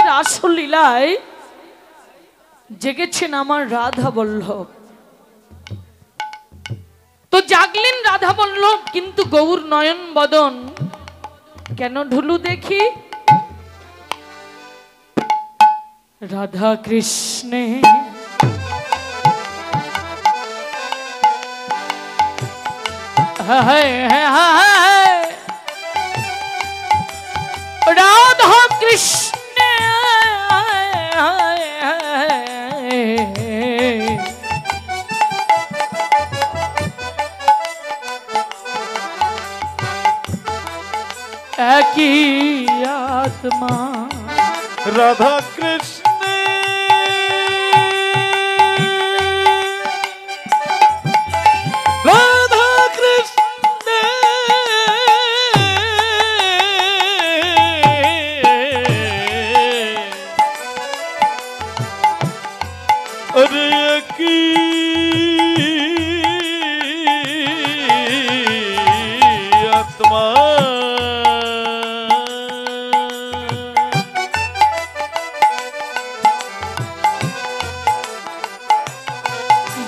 রাসলীলায় জেগেছেন আমার রাধা বল্লভ। তো জাগলেন রাধা বল্লভ, কিন্তু গৌর নয়ন বদন কেন ঢুলু দেখি? রাধা কৃষ্ণে রাধা কৃষ্ণ একই আত্মা। রাধা কৃষ্ণ রাধা কৃষ্ণ अरे की आत्मा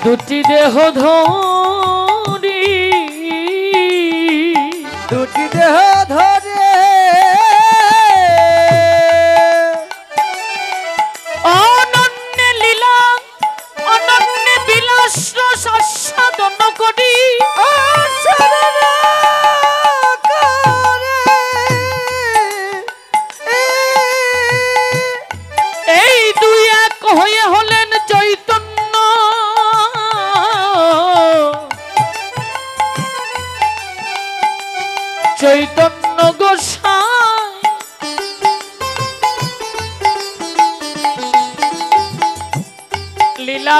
দুটি দেহ ধরি দুটি দেহ ধরে অনন্য লীলা অনন্য বিলাস রস আস্বাদন করি এই দুই এক হয়ে হলেন চৈতন্য। চৈতন্য গোসাই লীলা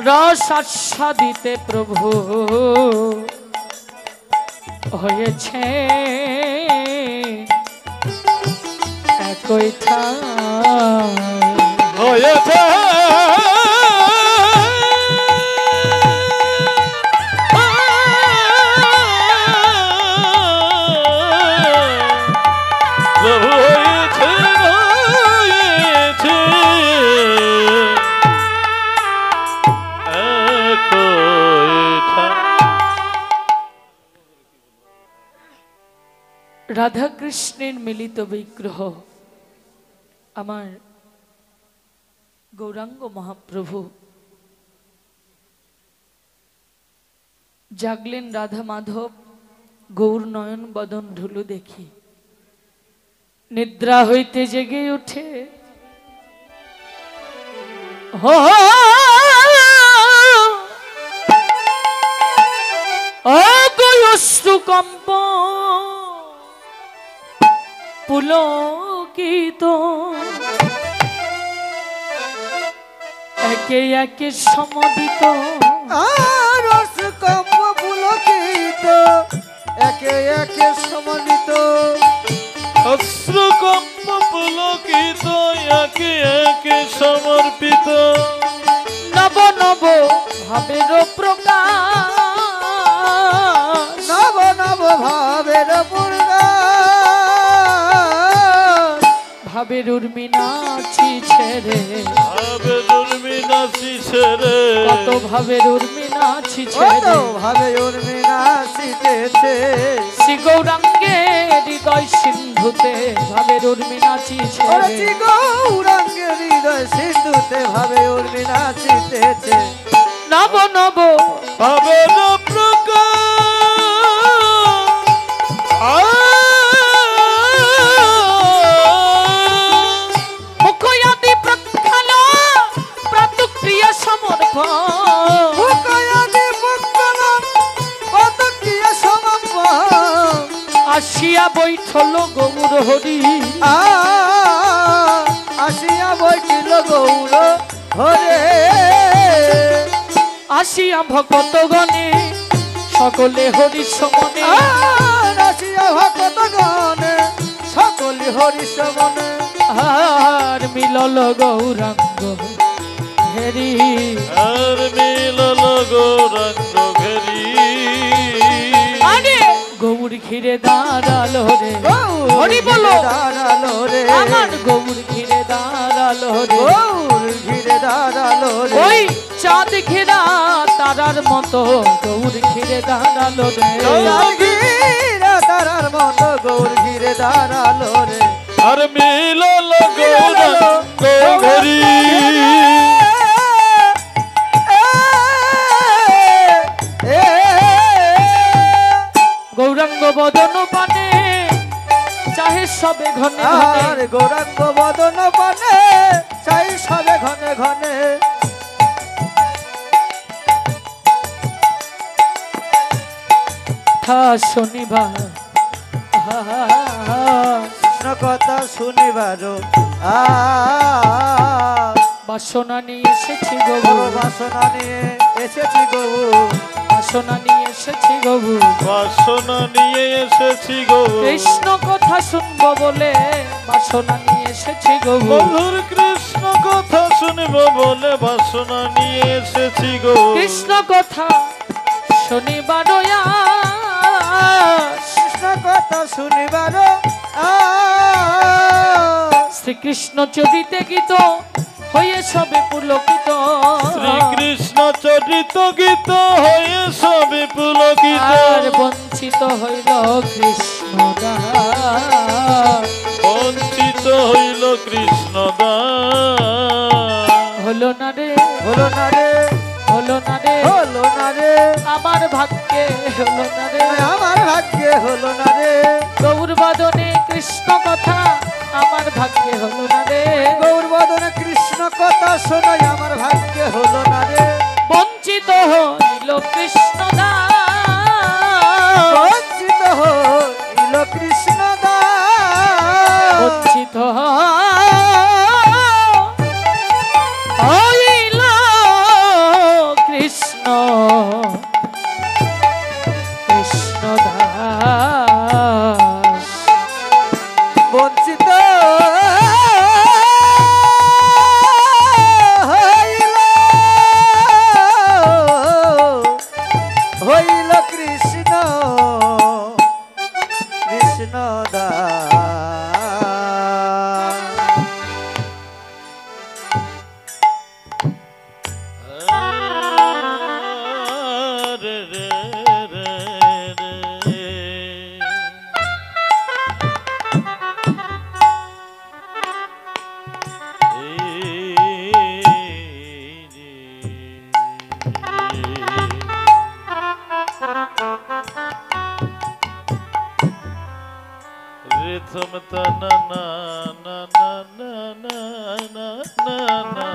রস আস্বাদিতে প্রভু হয়েছে একই ঠাই হয়েছে প্রভু হয়েছে হয়েছে রাধা কৃষ্ণের মিলিত বিগ্রহ আমার গৌরাঙ্গ মহাপ্রভু। জাগলেন রাধা মাধব, গৌর নয়ন বদন ঢুলু দেখি। নিদ্রা হইতে জেগে উঠে অশ্রুকম্প পুলকিত একে একে সমদিত রসকম্প পুলকিত একে একে সমন্বিত অশ্রুকম্প পুলকিত একে একে সমর্পিত নব নব ভাবের প্রকাশ নব নব ভাবের ভাবের উর্মি নাচি ছেড়ে ভাবের উর্মি নাচি ছেড়ে কত ভাবের উর্মি নাচি কত ছেড়ে ভাবে উর্মি নাচিতেছে শ্রী গৌরাঙ্গে হৃদয় সিন্ধুতে ভাবের উর্মি নাচি ছেড়ে শ্রী গৌরাঙ্গে হৃদয় সিন্ধুতে ভাবে উর্মি নাচিতেছে নব নব ভাবের প্রকাশ মুখয়াদি প্রক্ষাল প্রাতক্রিয়া সমর্পণ আসিয়া বৈঠল গৌর হরি আসিয়া বৈঠিল গৌর হরে আসিয়া ভকত গণে সকলে হরি সমনে আসিয়া ভকত গণে সকলে হরি সমনে আর মিলল গৌরাঙ্গ ঘেরি আর মিলল গৌরাঙ্গ ঘেরি আরে গৌর ঘিরে দাঁড়ালো রে হরি বলো দাঁড়ালো রে আমার গৌর ঘিরে দাঁড়ালো রে গৌর ঘিরে দাঁড়ালো রে ওই চাঁদ ঘেরা তারার মতো গৌর ঘিরে দাঁড়ালো রে চাঁদ ঘিরে তারার মতো গৌর ঘিরে দাঁড়ালো রে আর মিলল গৌরাঙ্গ ঘেরি গৌরাঙ্গ বদন পানে চাহে সবে ঘনে ঘনে আর গৌরাঙ্গ বদন পানে চাই সবে ঘনে ঘনে শনিবার কৃষ্ণ কথা শুনিবার বাসনা নিয়ে এসেছি গবু বড় বাসনা নিয়ে এসেছি গবু বাসনা নিয়ে এসেছি গবু বাসনা নিয়ে এসেছি গো কৃষ্ণ কথা শুনবো বলে বাসনা নিয়ে এসেছি গবু মধুর কৃষ্ণ কথা শুনব বলে বাসনা নিয়ে এসেছি গো কৃষ্ণ কথা শনিবার কৃষ্ণ কথা শুনিবার শ্রীকৃষ্ণ চরিতে গীত হয়ে সবে পুলকিত শ্রীকৃষ্ণ চরিত গীত হয়ে সবে পুলকিত আর বঞ্চিত হইল কৃষ্ণ দাস বঞ্চিত হইল কৃষ্ণ দাস হলো না রে হলো না রে হলো না রে হলো না রে আমার ভাগ্যে হলো না রে আমার ভাগ্যে হলো না রে গৌর বদনে কৃষ্ণ কথা আমার ভাগ্যে হলো না রে গৌর বদনে কৃষ্ণ কথা শোনাই আমার ভাগ্যে হলো না রে বঞ্চিত হইল কৃষ্ণ দাস বঞ্চিত হইল কৃষ্ণ দাস বঞ্চিত হইল কৃষ্ণ কৃষ্ণ দাস বঞ্চিত হইল হইল কৃষ্ণ কৃষ্ণ দাস রে রে রে রে রিথম তা না না না না না না না না না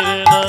রে না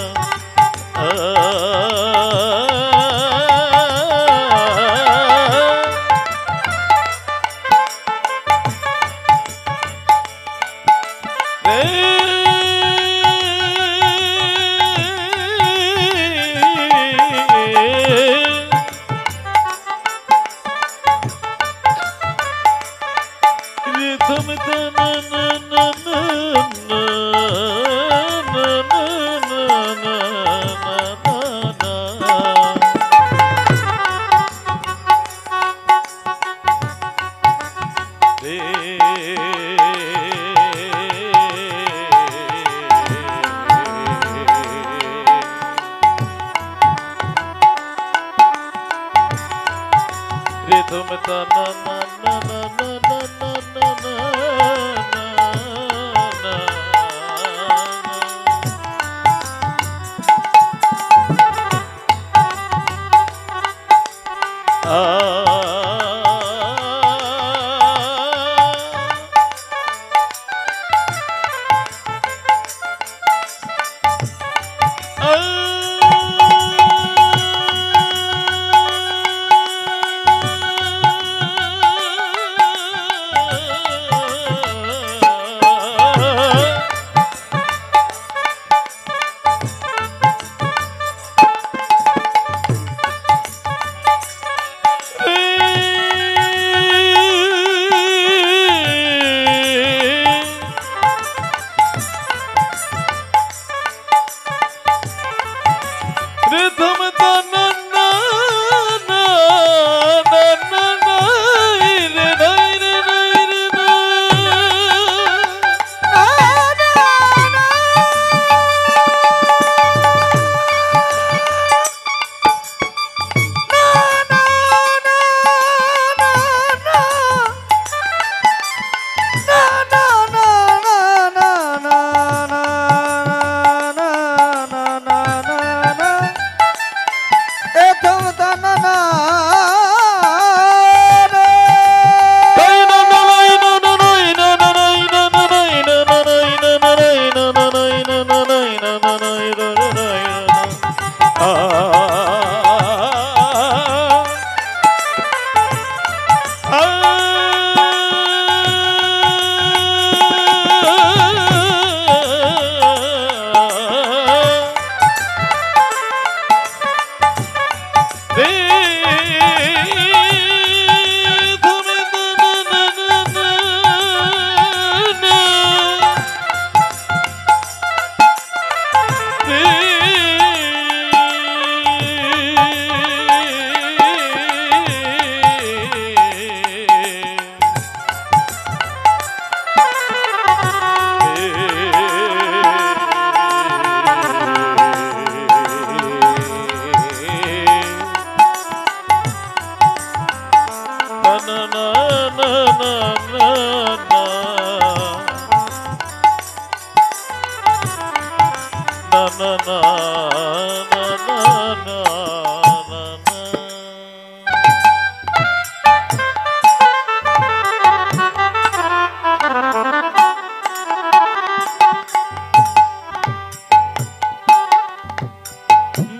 rhythm ta na na na na na na na na na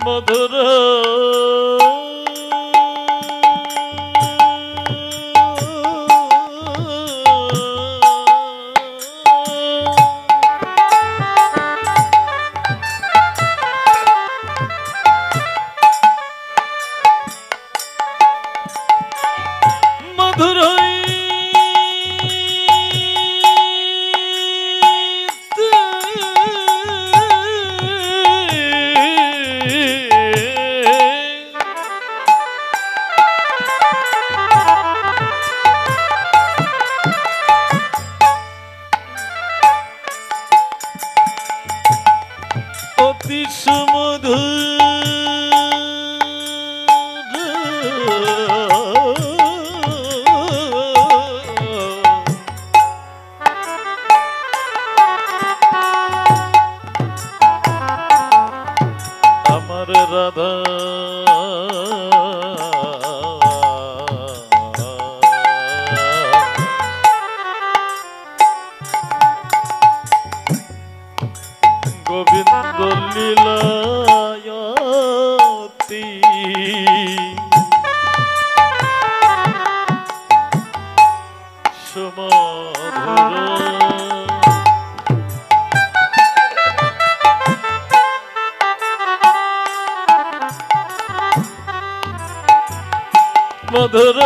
মধুর অতি আমার রাধা গোবিন্দ লীলায়তি মধুর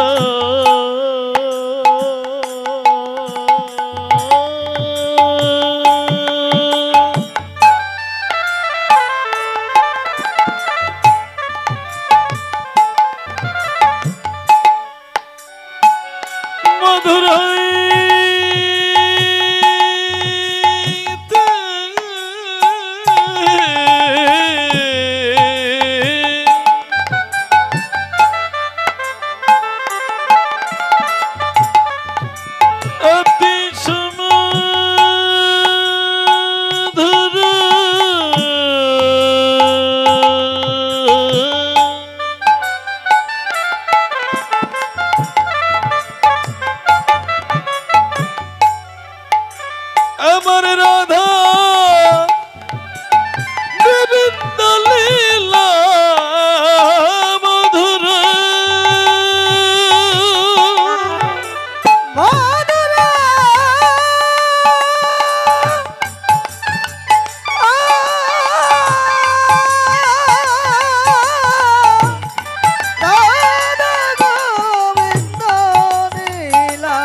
আমার রাধা গোবিন্দ লীলা মধুর মধুর রাধা গোবিন্দ লীলা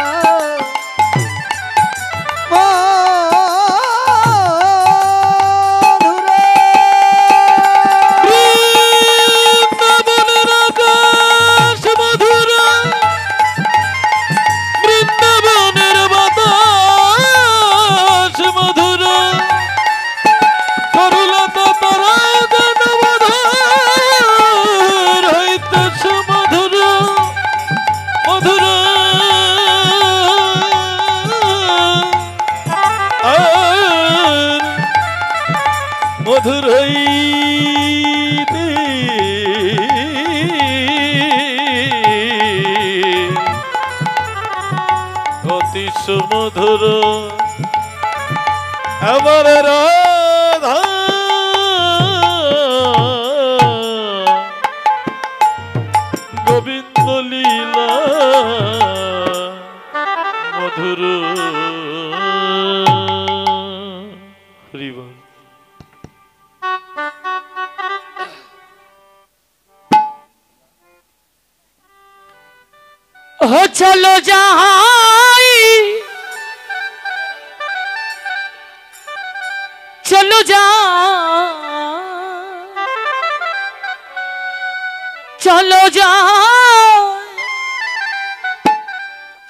মধুরই অতি সুমধুর আমার রাধা গোবিন্দ লীলা মধুর হরিবল हो चलो जाई चलो जा चलो जा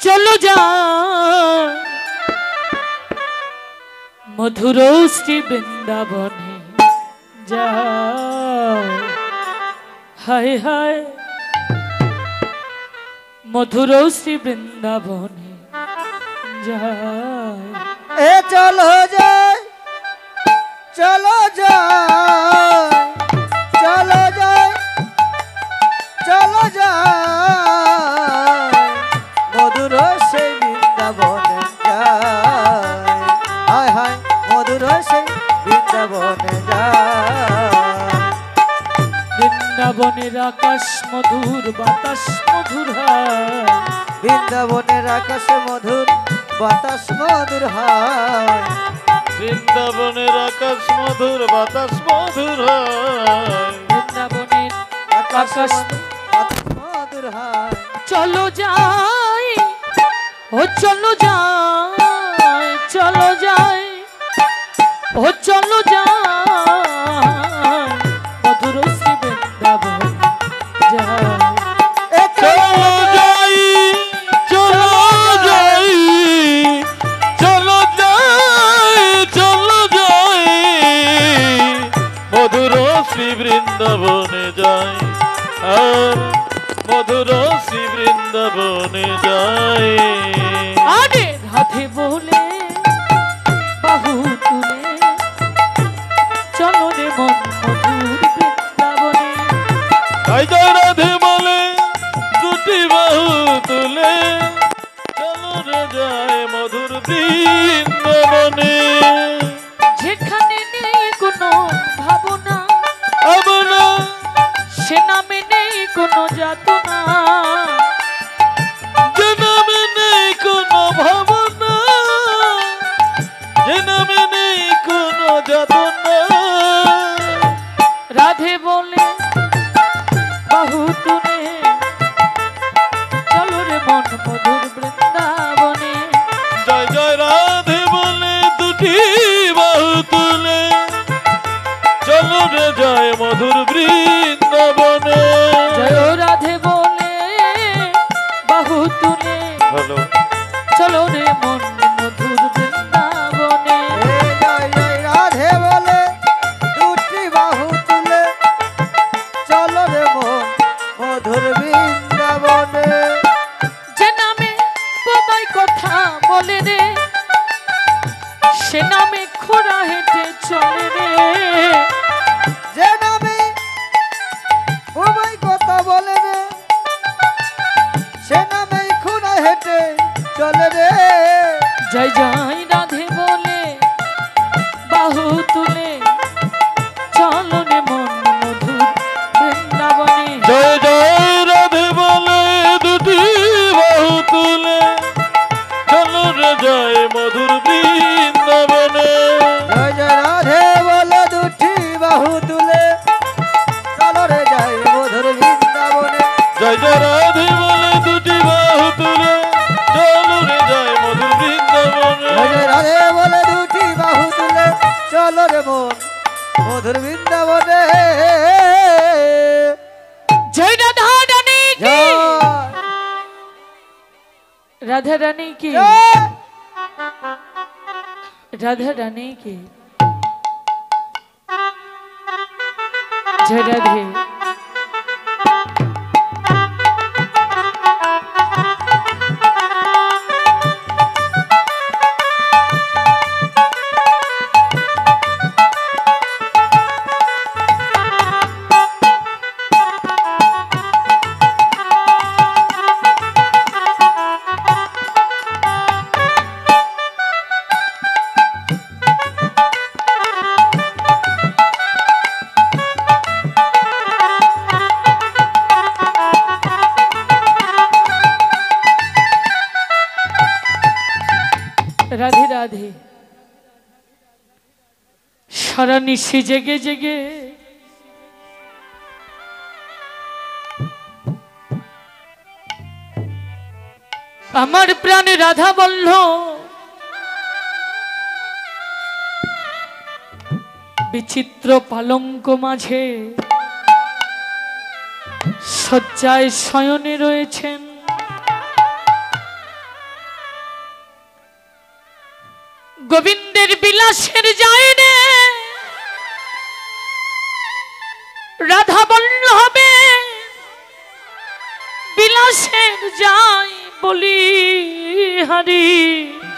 चलो जा मधुर श्री वृंदावने जा हाय हाय मधुर श्री वृंदावने যায় এ চলো যায় চলো যায় চলো যায় চলো যায় মধুর সেই বৃন্দাবনে যায় হায় হায় মধুর সেই বৃন্দাবনে যায় বৃন্দাবনের আকাশ মধুর বাতাস মধুর হয় বৃন্দাবনের আকাশে মধুর বাতাস মধুর হয় বৃন্দাবনের আকাশ মধুর বাতাস মধুর হয় বৃন্দাবনের আকাশ আকাশ বাতাস মধুর হয় চলো যাই ও চলো যাই চলো যাই ও চলো যাই মধুর শ্রী বৃন্দাবন যায় এ চলো যাই চলো যাই চলো যাই চলো যাই মধুর শ্রী বৃন্দাবনে যাই আর মধুর শ্রী বৃন্দাবনে যাই আরে রাধে বলে বাহু তুলে চলো রে মন মধুর বৃন্দাবনে তাই তো রাধে বলে দুটি বাহু তুলে চলো রে যায় মধুর বৃন্দাবনে যেখানে নেই কোনো ভাবনা কোনো যাতনা, যে নামে নেই কোনো ভাবনা, যে নামে নেই কোনো যাতনা। রাধে বলে বাহু তুলে চলো রে মন মধুর বৃন্দাবনে। জয় জয় রাধে বলে দুটি বাহু তুলে চলো রে জয় মধুর বৃন্দাবনে। জয় রাধে বলে বাহু তুলে হ্যালো চলো রে মন মধুর বৃন্দাবনে। জয় জয় রাধে বলে দুটি বাহু তুলে চলো রে মন মধুর বৃন্দাবনে। যে নামে বোবাই কথা বলে রে, সে নামে খোঁড়া হেঁটে চলে রে। যে নামে উমাই কথা বলে রে, সে নামে খুনা হেঁটে চলে রে। জয় জয় রাধে বলে বাহু তুলে চলো রে মন মধুর বৃন্দাবনে। জয় জয় রাধে বলে দুটি বাহু তুলে চলো রে জয় মধুর বৃন্দাবনে। জয় জয় রাধে বলে দুটি বাহু তুলে চলো রে জয় মধুর বৃন্দাবনে। জয় জয় রাধে বলে দুটি বাহু তুলে চলো রে জয় মধুর বৃন্দাবনে। জয় জয় রাধে বলে দুটি বাহু তুলে চলো রে মন মধুর বৃন্দাবনে। জয় রাধা রানী কি, জয় রাধা রানী কি, জয় রাধা রানী কি। জয় রাধে। রাধে রাধে। সারা নিশি জেগে জেগে আমার প্রাণে রাধা বলল বিচিত্র পালঙ্ক মাঝে শয্যায় শয়নে রয়েছেন। গোবিন্দের বিলাসের যায়নে রাধা বল্লভে বিলাসের যাই বলি হরি।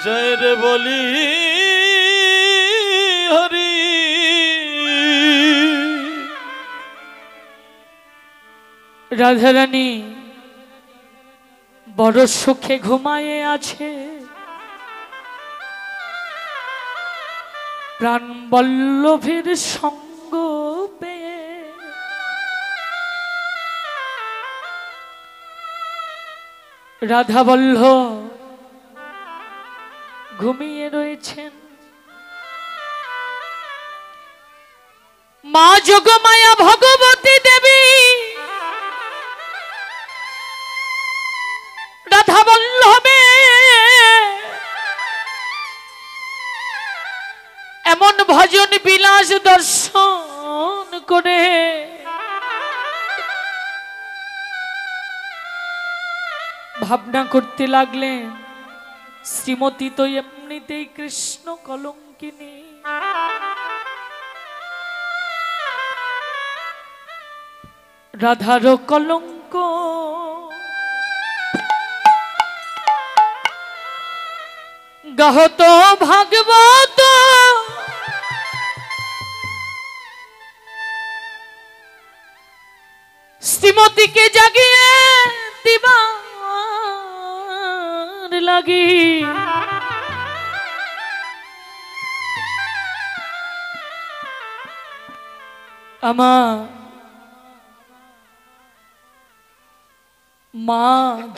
জয় রে বলি হরি। রাধারানী বড় সুখে ঘুমায়ে আছে, প্রাণ বল্লভের সঙ্গ পেয়ে। রাধা বল্লভ ঘুমিয়ে রয়েছেন। মা যোগমায়া ভগবতী দেবী রাধা বল্লভে এমন ভজন বিলাস দর্শন করে ভাবনা করতে লাগলেন, শ্রীমতী তো এমনিতেই কৃষ্ণ কলঙ্কিনী, রাধারও কলঙ্ক। গাহত ভাগবত শ্রীমতীকে জাগিয়ে দিবার লাগি মা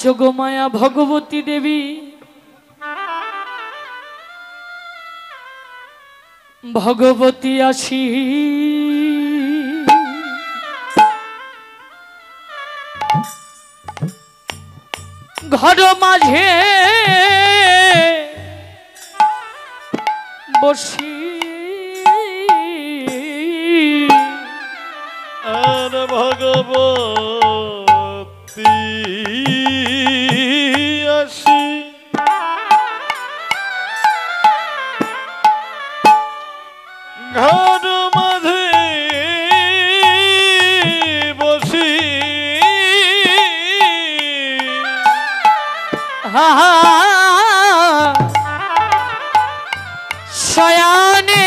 যোগমায়া ভগবতী দেবী ভগবতী আসি ঘর মাঝে বসি আর ভগবতী আসি ঘর মাঝে বসি হা শয়ানে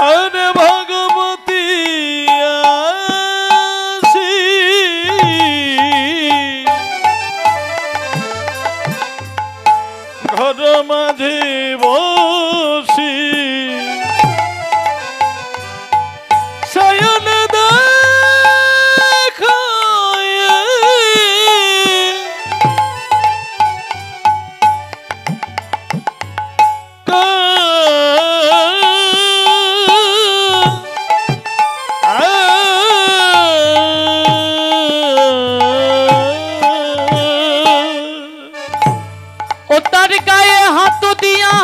আরে ভগবতী আসি ঘর মাঝে বসি শয়ন দেখায়ে ও তার গায়ে হাত দিয়া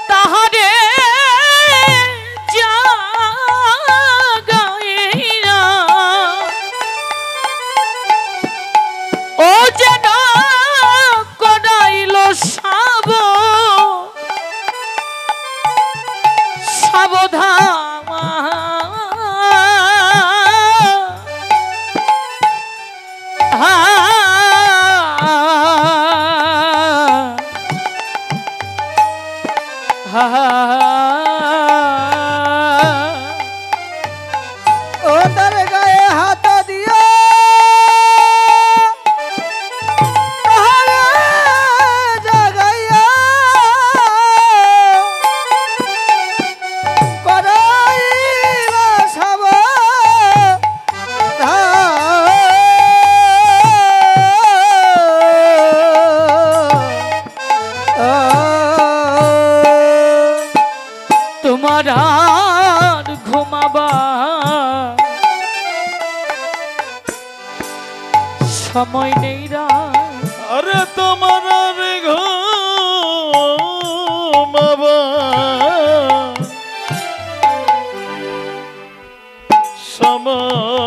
তাহারে জাগাইয়া ও যেন করাইল ও তার গায়ে হাত দিয়া তাহারে জাগাইয়া করাইলা তোমার আর ঘুমাবা সময় নেই রা আরে তোমার রে ঘুমাবা সময়